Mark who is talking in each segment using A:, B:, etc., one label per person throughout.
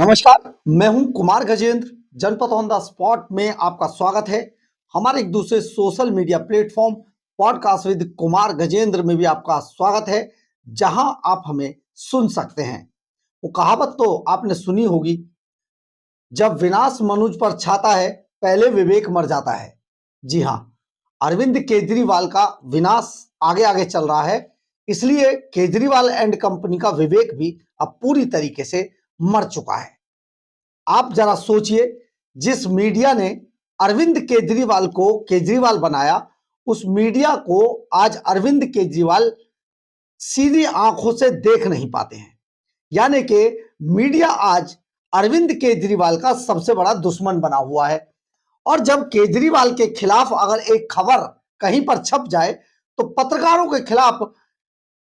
A: नमस्कार, मैं हूं कुमार गजेंद्र। जनपद ऑन द स्पॉट में आपका स्वागत है। हमारे एक दूसरे social media platform podcast with Kumar Gajendra में भी आपका स्वागत है, जहां आप हमें सुन सकते हैं। वो कहावत तो आपने सुनी होगी, जब विनाश मनुज पर छाता है पहले विवेक मर जाता है। जी हाँ, अरविंद केजरीवाल का विनाश आगे आगे चल रहा है, इसलिए केजरीवाल एंड कंपनी का विवेक भी अब पूरी तरीके से मर चुका है। आप जरा सोचिए, जिस मीडिया ने अरविंद केजरीवाल को केजरीवाल बनाया, उस मीडिया को आज अरविंद केजरीवाल सीधी आंखों से देख नहीं पाते हैं। यानी कि मीडिया आज अरविंद केजरीवाल का सबसे बड़ा दुश्मन बना हुआ है। और जब केजरीवाल के खिलाफ अगर एक खबर कहीं पर छप जाए, तो पत्रकारों के खिलाफ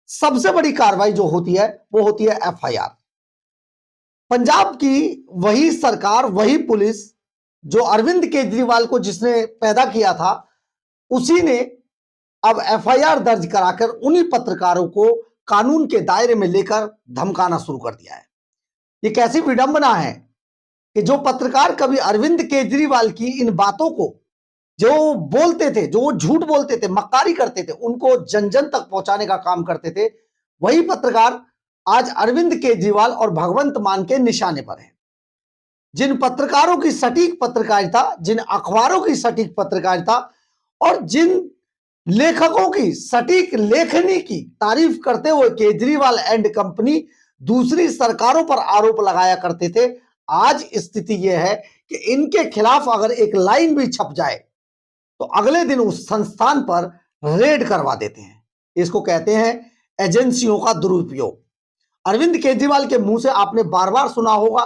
A: सबसे बड़ी कार्रवाई जो होती है वो होती है एफआईआर। पंजाब की वही सरकार, वही पुलिस जो अरविंद केजरीवाल को जिसने पैदा किया था, उसी ने अब एफआईआर दर्ज कराकर उन्हीं पत्रकारों को कानून के दायरे में लेकर धमकाना शुरू कर दिया है। ये कैसी विडंबना है कि जो पत्रकार कभी अरविंद केजरीवाल की इन बातों को जो बोलते थे, जो झूठ बोलते थे, मक्कारी करते थे, उनको जन जन तक पहुंचाने का काम करते थे, वही पत्रकार आज अरविंद केजरीवाल और भगवंत मान के निशाने पर है। जिन पत्रकारों की सटीक पत्रकारिता, जिन अखबारों की सटीक पत्रकारिता और जिन लेखकों की सटीक लेखनी की तारीफ करते हुए केजरीवाल एंड कंपनी दूसरी सरकारों पर आरोप लगाया करते थे, आज स्थिति यह है कि इनके खिलाफ अगर एक लाइन भी छप जाए तो अगले दिन उस संस्थान पर रेड करवा देते हैं। इसको कहते हैं एजेंसियों का दुरुपयोग। अरविंद केजरीवाल के मुंह से आपने बार बार सुना होगा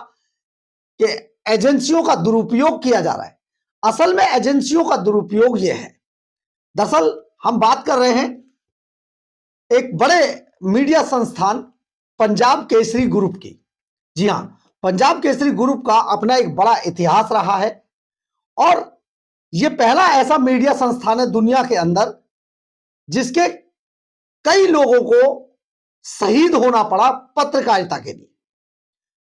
A: कि एजेंसियों का दुरुपयोग किया जा रहा है। असल में एजेंसियों का दुरुपयोग यह है, दरअसल हम बात कर रहे हैं एक बड़े मीडिया संस्थान पंजाब केसरी ग्रुप की। जी हां, पंजाब केसरी ग्रुप का अपना एक बड़ा इतिहास रहा है और यह पहला ऐसा मीडिया संस्थान है दुनिया के अंदर जिसके कई लोगों को शहीद होना पड़ा पत्रकारिता के लिए।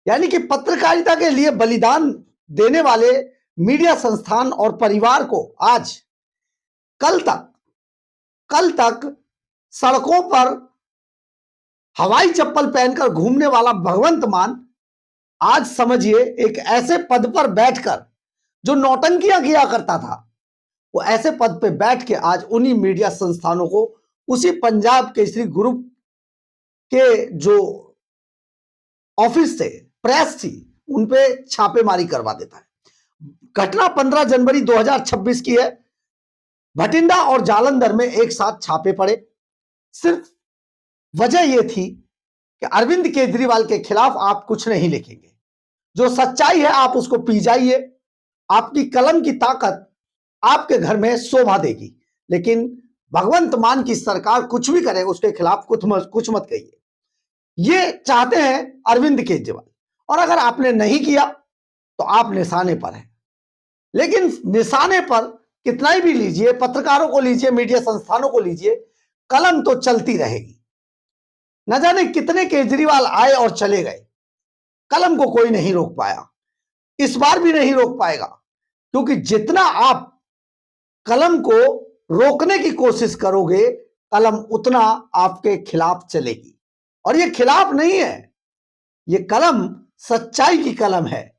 A: यानी कि पत्रकारिता के लिए बलिदान देने वाले मीडिया संस्थान और परिवार को आज कल तक सड़कों पर हवाई चप्पल पहनकर घूमने वाला भगवंत मान आज समझिए एक ऐसे पद पर बैठकर जो नौटंकियां किया करता था, वो ऐसे पद पे बैठ के आज उन्हीं मीडिया संस्थानों को, उसी पंजाब केसरी ग्रुप के जो ऑफिस थे, प्रेस थी, उन पे छापेमारी करवा देता है। घटना 15 जनवरी 2026 की है। भटिंडा और जालंधर में एक साथ छापे पड़े। सिर्फ वजह यह थी कि अरविंद केजरीवाल के खिलाफ आप कुछ नहीं लिखेंगे, जो सच्चाई है आप उसको पी जाइए, आपकी कलम की ताकत आपके घर में शोभा देगी, लेकिन भगवंत मान की सरकार कुछ भी करे उसके खिलाफ कुछ मत कहिए। ये चाहते हैं अरविंद केजरीवाल, और अगर आपने नहीं किया तो आप निशाने पर हैं। लेकिन निशाने पर कितना ही भी लीजिए, पत्रकारों को लीजिए, मीडिया संस्थानों को लीजिए, कलम तो चलती रहेगी। न जाने कितने केजरीवाल आए और चले गए, कलम को कोई नहीं रोक पाया, इस बार भी नहीं रोक पाएगा, क्योंकि जितना आप कलम को रोकने की कोशिश करोगे, कलम उतना आपके खिलाफ चलेगी। और ये खिलाफ नहीं है, ये कलम सच्चाई की कलम है,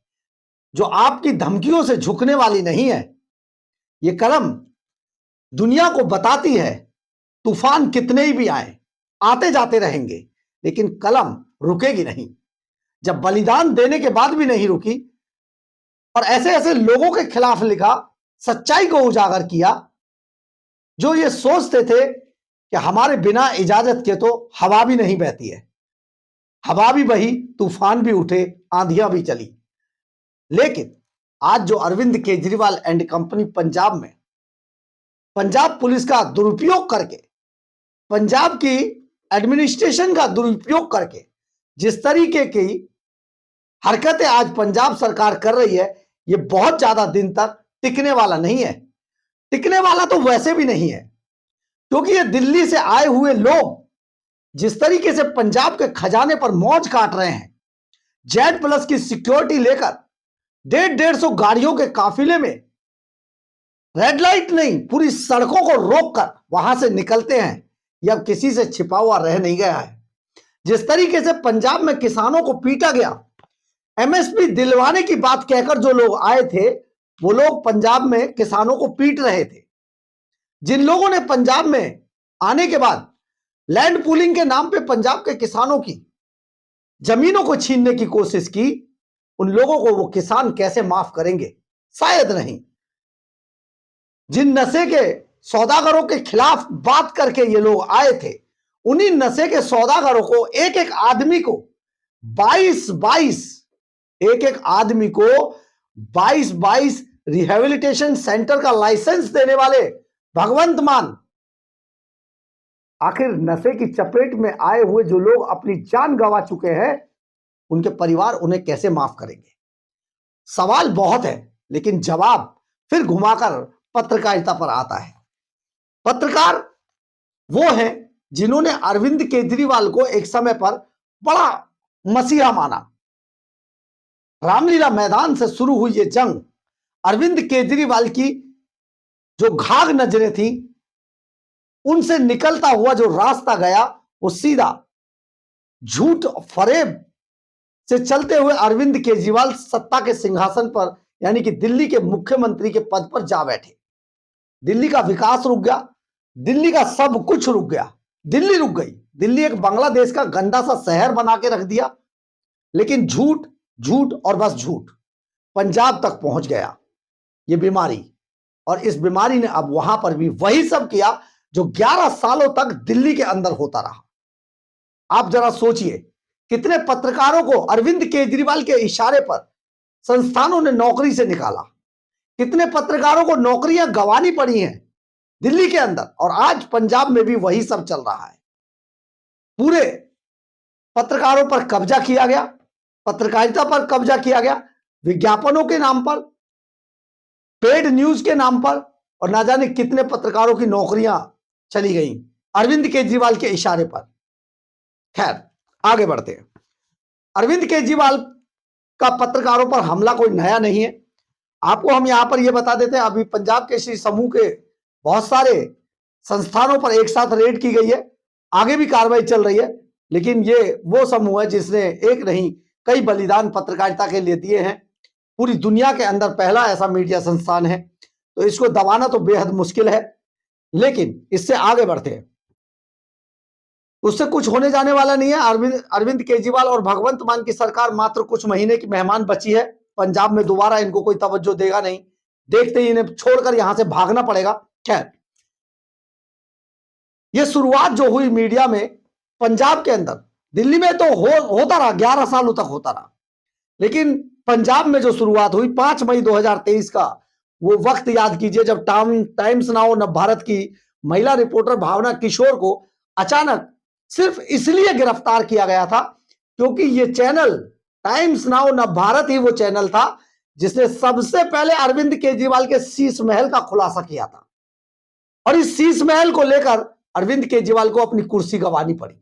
A: जो आपकी धमकियों से झुकने वाली नहीं है। ये कलम दुनिया को बताती है तूफान कितने ही भी आए, आते जाते रहेंगे, लेकिन कलम रुकेगी नहीं। जब बलिदान देने के बाद भी नहीं रुकी और ऐसे ऐसे लोगों के खिलाफ लिखा, सच्चाई को उजागर किया, जो ये सोचते थे कि हमारे बिना इजाजत के तो हवा भी नहीं बहती है, हवा भी बही, तूफान भी उठे, आंधियां भी चली। लेकिन आज जो अरविंद केजरीवाल एंड कंपनी पंजाब में पंजाब पुलिस का दुरुपयोग करके, पंजाब की एडमिनिस्ट्रेशन का दुरुपयोग करके जिस तरीके की हरकतें आज पंजाब सरकार कर रही है, ये बहुत ज्यादा दिन तक टिकने वाला नहीं है। टिकने वाला तो वैसे भी नहीं है, क्योंकि ये दिल्ली से आए हुए लोग जिस तरीके से पंजाब के खजाने पर मौज काट रहे हैं, जेड प्लस की सिक्योरिटी लेकर 150 गाड़ियों के काफिले में रेड लाइट नहीं पूरी सड़कों को रोककर वहां से निकलते हैं। यह किसी से छिपा हुआ रह नहीं गया है। जिस तरीके से पंजाब में किसानों को पीटा गया, एमएसपी दिलवाने की बात कहकर जो लोग आए थे वो लोग पंजाब में किसानों को पीट रहे थे। जिन लोगों ने पंजाब में आने के बाद लैंड पूलिंग के नाम पे पंजाब के किसानों की जमीनों को छीनने की कोशिश की, उन लोगों को वो किसान कैसे माफ करेंगे? शायद नहीं। जिन नशे के सौदागरों के खिलाफ बात करके ये लोग आए थे, उन्हीं नशे के सौदागरों को एक एक आदमी को 22 रिहेबिलिटेशन सेंटर का लाइसेंस देने वाले भगवंत मान, आखिर नशे की चपेट में आए हुए जो लोग अपनी जान गंवा चुके हैं, उनके परिवार उन्हें कैसे माफ करेंगे? सवाल बहुत है, लेकिन जवाब फिर घुमाकर पत्रकारिता पर आता है। पत्रकार वो हैं जिन्होंने अरविंद केजरीवाल को एक समय पर बड़ा मसीहा माना। रामलीला मैदान से शुरू हुई ये जंग अरविंद केजरीवाल की जो घाघ नजरें थी, उनसे निकलता हुआ जो रास्ता गया वो सीधा झूठ फरेब से चलते हुए अरविंद केजरीवाल सत्ता के सिंहासन पर यानी कि दिल्ली के मुख्यमंत्री के पद पर जा बैठे। दिल्ली का विकास रुक गया, दिल्ली का सब कुछ रुक गया, दिल्ली रुक गई। दिल्ली एक बांग्लादेश का गंदा सा शहर बना के रख दिया। लेकिन झूठ झूठ और बस झूठ पंजाब तक पहुंच गया ये बीमारी, और इस बीमारी ने अब वहां पर भी वही सब किया जो 11 सालों तक दिल्ली के अंदर होता रहा। आप जरा सोचिए, कितने पत्रकारों को अरविंद केजरीवाल के इशारे पर संस्थानों ने नौकरी से निकाला, कितने पत्रकारों को नौकरियां गंवानी पड़ी हैं दिल्ली के अंदर, और आज पंजाब में भी वही सब चल रहा है। पूरे पत्रकारों पर कब्जा किया गया, पत्रकारिता पर कब्जा किया गया, विज्ञापनों के नाम पर, पेड न्यूज के नाम पर, और ना जाने कितने पत्रकारों की नौकरियां चली गई अरविंद केजरीवाल के इशारे पर। खैर, आगे बढ़ते हैं। अरविंद केजरीवाल का पत्रकारों पर हमला कोई नया नहीं है। आपको हम यहां पर यह बता देते हैं, अभी पंजाब केसरी समूह के बहुत सारे संस्थानों पर एक साथ रेड की गई है, आगे भी कार्रवाई चल रही है। लेकिन ये वो समूह है जिसने एक नहीं कई बलिदान पत्रकारिता के लिए दिए हैं। पूरी दुनिया के अंदर पहला ऐसा मीडिया संस्थान है, तो इसको दबाना तो बेहद मुश्किल है। लेकिन इससे आगे बढ़ते हैं, उससे कुछ होने जाने वाला नहीं है। अरविंद केजरीवाल और भगवंत मान की सरकार मात्र कुछ महीने की मेहमान बची है। पंजाब में दोबारा इनको कोई तवज्जो देगा नहीं, देखते ही इन्हें छोड़कर यहां से भागना पड़ेगा। खैर, यह शुरुआत जो हुई मीडिया में पंजाब के अंदर, दिल्ली में तो होता रहा, 11 सालों तक होता रहा, लेकिन पंजाब में जो शुरुआत हुई 5 मई 2023 का, वो वक्त याद कीजिए जब टाइम्स नाउ नवभारत की महिला रिपोर्टर भावना किशोर को अचानक सिर्फ इसलिए गिरफ्तार किया गया था क्योंकि ये चैनल टाइम्स नाउ नवभारत ही वो चैनल था जिसने सबसे पहले अरविंद केजरीवाल के शीश महल का खुलासा किया था, और इस शीश महल को लेकर अरविंद केजरीवाल को अपनी कुर्सी गंवानी पड़ी।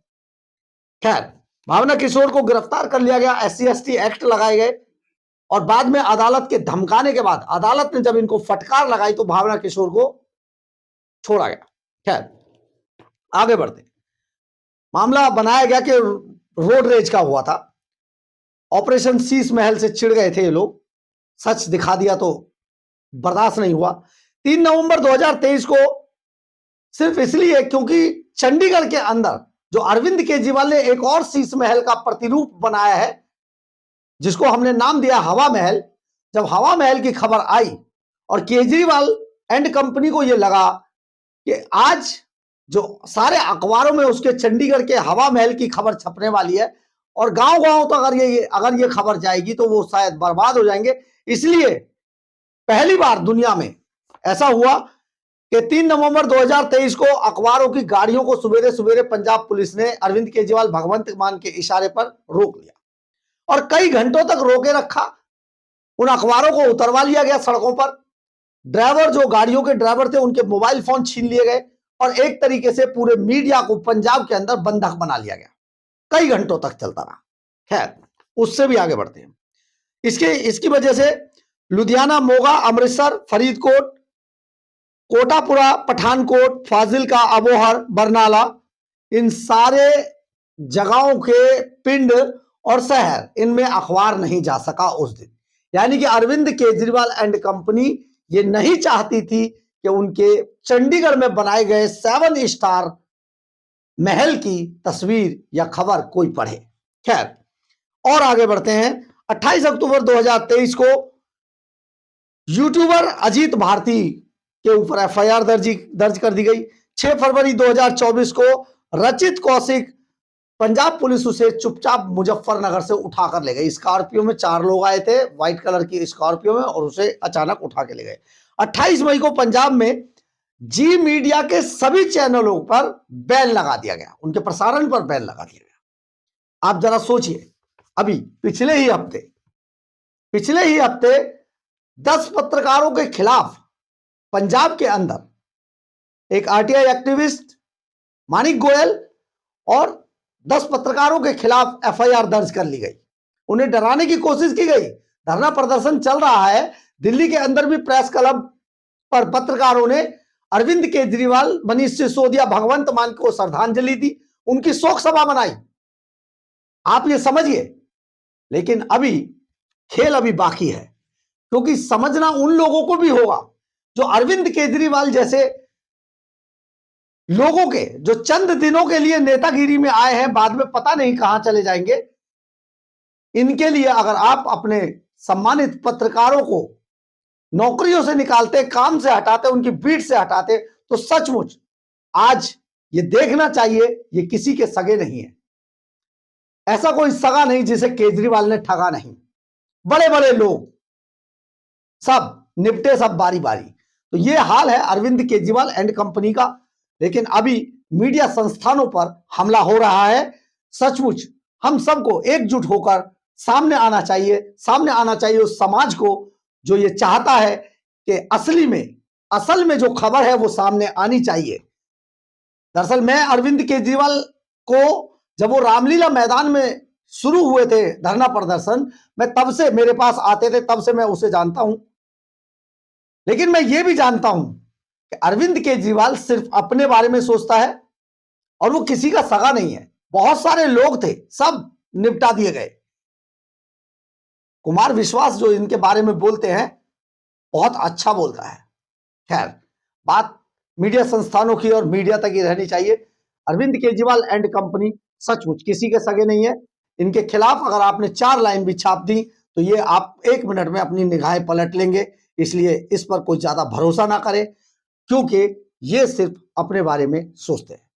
A: खैर, भावना किशोर को गिरफ्तार कर लिया गया, SC/ST एक्ट लगाए गए, और बाद में अदालत के धमकाने के बाद अदालत ने जब इनको फटकार लगाई तो भावना किशोर को छोड़ा गया। खैर, आगे बढ़ते, मामला बनाया गया कि रोड रेज का हुआ था, ऑपरेशन शीश महल से चिढ़ गए थे ये लोग, सच दिखा दिया तो बर्दाश्त नहीं हुआ। 3 नवंबर 2023 को सिर्फ इसलिए क्योंकि चंडीगढ़ के अंदर जो अरविंद केजरीवाल ने एक और शीश महल का प्रतिरूप बनाया है जिसको हमने नाम दिया हवा महल, जब हवा महल की खबर आई और केजरीवाल एंड कंपनी को यह लगा कि आज जो सारे अखबारों में उसके चंडीगढ़ के हवा महल की खबर छपने वाली है और गांव-गांव तो अगर ये खबर जाएगी तो वो शायद बर्बाद हो जाएंगे, इसलिए पहली बार दुनिया में ऐसा हुआ कि 3 नवंबर 2023 को अखबारों की गाड़ियों को सवेरे सवेरे पंजाब पुलिस ने अरविंद केजरीवाल भगवंत मान के इशारे पर रोक लिया और कई घंटों तक रोके रखा। उन अखबारों को उतरवा लिया गया सड़कों पर, ड्राइवर जो गाड़ियों के ड्राइवर थे उनके मोबाइल फोन छीन लिए गए और एक तरीके से पूरे मीडिया को पंजाब के अंदर बंधक बना लिया गया। कई घंटों तक चलता रहा। खैर, उससे भी आगे बढ़ते हैं। इसकी वजह से लुधियाना, मोगा, अमृतसर, फरीदकोट, कोटापुरा, पठानकोट, फाजिलका, अबोहर, बरनाला, इन सारे जगहों के पिंड और शहर, इनमें अखबार नहीं जा सका उस दिन। यानी कि अरविंद केजरीवाल एंड कंपनी ये नहीं चाहती थी कि उनके चंडीगढ़ में बनाए गए 7 स्टार महल की तस्वीर या खबर कोई पढ़े। खैर, और आगे बढ़ते हैं। 28 अक्टूबर 2023 को यूट्यूबर अजीत भारती के ऊपर एफआईआर दर्ज कर दी गई। 6 फरवरी 2024 को रचित कौशिक, पंजाब पुलिस उसे चुपचाप मुजफ्फरनगर से उठाकर ले गई। स्कॉर्पियो में 4 लोग आए थे, व्हाइट कलर की स्कॉर्पियो में, और उसे अचानक उठा के ले गए। 28 मई को पंजाब में जी मीडिया के सभी चैनलों पर बैन लगा दिया गया, उनके प्रसारण पर बैन लगा दिया गया। आप जरा सोचिए, अभी पिछले ही हफ्ते 10 पत्रकारों के खिलाफ पंजाब के अंदर एक आरटीआई एक्टिविस्ट मानिक गोयल और 10 पत्रकारों के खिलाफ एफआईआर दर्ज कर ली गई। उन्हें डराने की कोशिश की गई। धरना प्रदर्शन चल रहा है। दिल्ली के अंदर भी प्रेस क्लब पर पत्रकारों ने अरविंद केजरीवाल, मनीष सिसोदिया, भगवंत मान को श्रद्धांजलि दी, उनकी शोक सभा मनाई। आप ये समझिए, लेकिन अभी खेल अभी बाकी है, क्योंकि समझना उन लोगों को भी होगा जो अरविंद केजरीवाल जैसे लोगों के, जो चंद दिनों के लिए नेतागिरी में आए हैं, बाद में पता नहीं कहां चले जाएंगे। इनके लिए अगर आप अपने सम्मानित पत्रकारों को नौकरियों से निकालते, काम से हटाते, उनकी बीट से हटाते, तो सचमुच आज ये देखना चाहिए ये किसी के सगे नहीं है। ऐसा कोई सगा नहीं जिसे केजरीवाल ने ठगा नहीं। बड़े बड़े लोग सब निपटे, सब बारी बारी। तो ये हाल है अरविंद केजरीवाल एंड कंपनी का। लेकिन अभी मीडिया संस्थानों पर हमला हो रहा है। सचमुच हम सबको एकजुट होकर सामने आना चाहिए उस समाज को जो ये चाहता है कि असल में जो खबर है वो सामने आनी चाहिए। दरअसल मैं अरविंद केजरीवाल को, जब वो रामलीला मैदान में शुरू हुए थे धरना प्रदर्शन, मैं तब से, मेरे पास आते थे, तब से मैं उसे जानता हूं। लेकिन मैं ये भी जानता हूं कि अरविंद केजरीवाल सिर्फ अपने बारे में सोचता है और वो किसी का सगा नहीं है। बहुत सारे लोग थे, सब निपटा दिए गए। कुमार विश्वास जो इनके बारे में बोलते हैं, बहुत अच्छा बोलता है। खैर, बात मीडिया संस्थानों की और मीडिया तक ही रहनी चाहिए। अरविंद केजरीवाल एंड कंपनी सचमुच किसी के सगे नहीं है। इनके खिलाफ अगर आपने 4 लाइन भी छाप दी तो ये आप 1 मिनट में अपनी निगाहें पलट लेंगे। इसलिए इस पर कोई ज्यादा भरोसा ना करें, क्योंकि ये सिर्फ अपने बारे में सोचते हैं।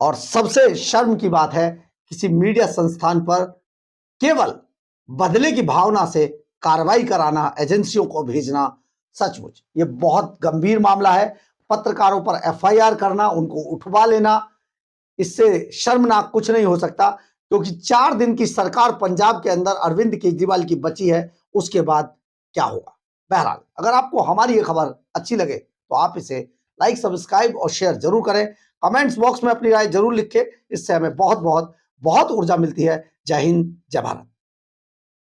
A: और सबसे शर्म की बात है, किसी मीडिया संस्थान पर केवल बदले की भावना से कार्रवाई कराना, एजेंसियों को भेजना, सचमुच ये बहुत गंभीर मामला है। पत्रकारों पर एफआईआर करना, उनको उठवा लेना, इससे शर्मनाक कुछ नहीं हो सकता। क्योंकि 4 दिन की सरकार पंजाब के अंदर अरविंद केजरीवाल की बची है, उसके बाद क्या होगा। बहरहाल, अगर आपको हमारी ये खबर अच्छी लगे तो आप इसे लाइक, सब्सक्राइब और शेयर जरूर करें। कमेंट्स बॉक्स में अपनी राय जरूर लिखें, इससे हमें बहुत ऊर्जा मिलती है। जय हिंद, जय भारत।